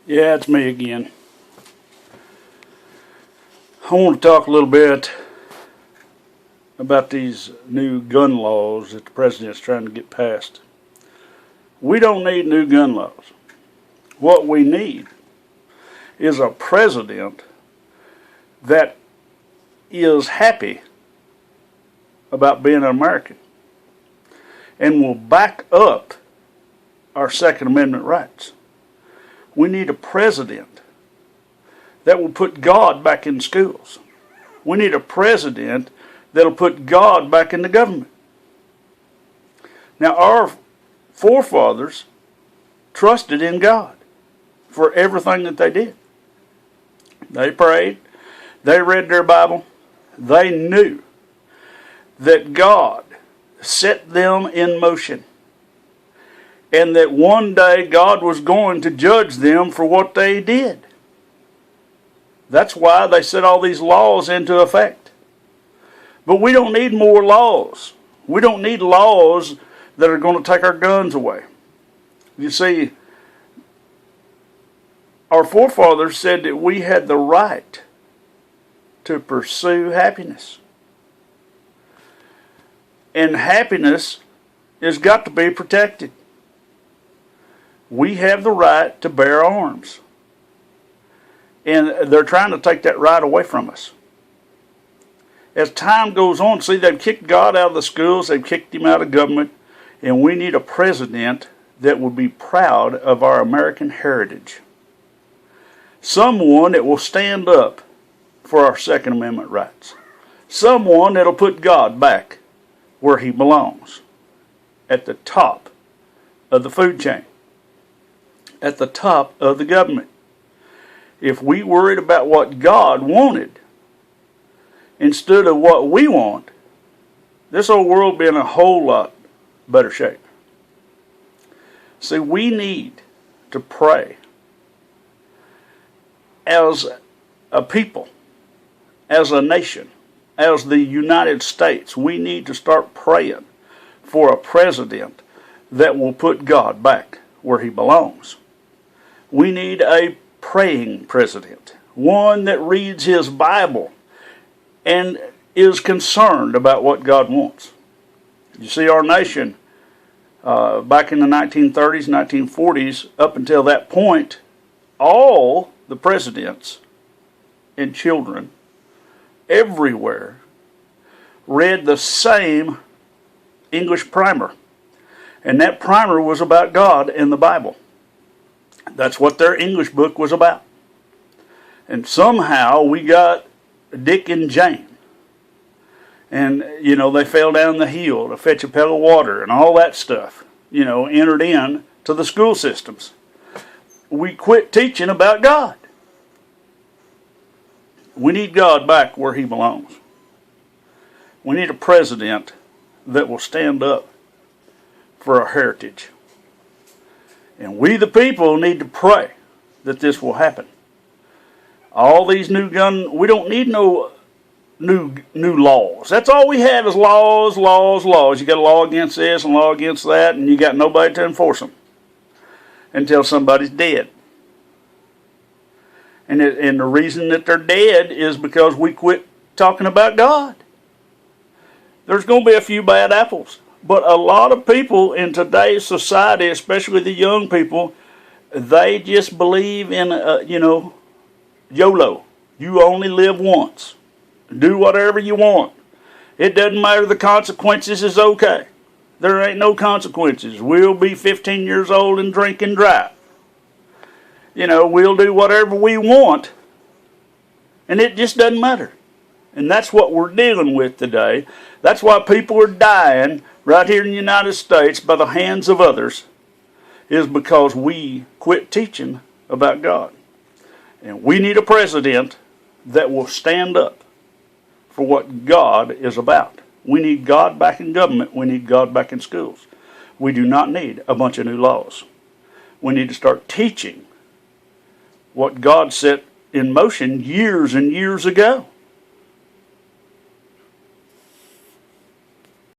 Yeah, it's me again. I want to talk a little bit about these new gun laws that the president's trying to get passed. We don't need new gun laws. What we need is a president that is happy about being an American and will back up our Second Amendment rights. We need a president that will put God back in schools. We need a president that will put God back in the government. Now, our forefathers trusted in God for everything that they did. They prayed, they read their Bible, they knew that God set them in motion, and that one day God was going to judge them for what they did. That's why they set all these laws into effect. But we don't need more laws. We don't need laws that are going to take our guns away. You see, our forefathers said that we had the right to pursue happiness. And happiness has got to be protected. We have the right to bear arms. And they're trying to take that right away from us. As time goes on, see, they've kicked God out of the schools, they've kicked him out of government, and we need a president that will be proud of our American heritage. Someone that will stand up for our Second Amendment rights. Someone that'll put God back where he belongs, at the top of the food chain, at the top of the government. If we worried about what God wanted instead of what we want, this whole world would be in a whole lot better shape. See, we need to pray as a people, as a nation, as the United States. We need to start praying for a president that will put God back where he belongs. We need a praying president, one that reads his Bible and is concerned about what God wants. You see, our nation, back in the 1930s, 1940s, up until that point, all the presidents and children everywhere read the same English primer. And that primer was about God and the Bible. That's what their English book was about. And somehow we got Dick and Jane. And, they fell down the hill to fetch a pail of water and all that stuff, entered in to the school systems. We quit teaching about God. We need God back where he belongs. We need a president that will stand up for our heritage. And we the people need to pray that this will happen. All these we don't need no new laws. That's all we have is laws. You got a law against this and law against that, and you got nobody to enforce them until somebody's dead. And the reason that they're dead is because we quit talking about God. There's going to be a few bad apples. But a lot of people in today's society, especially the young people, they just believe in, YOLO. You only live once. Do whatever you want. It doesn't matter, the consequences is okay. There ain't no consequences. We'll be 15 years old and drink and drive. We'll do whatever we want. And it just doesn't matter. And that's what we're dealing with today. That's why people are dying right here in the United States by the hands of others, is because we quit teaching about God. And we need a president that will stand up for what God is about. We need God back in government. We need God back in schools. We do not need a bunch of new laws. We need to start teaching what God set in motion years and years ago.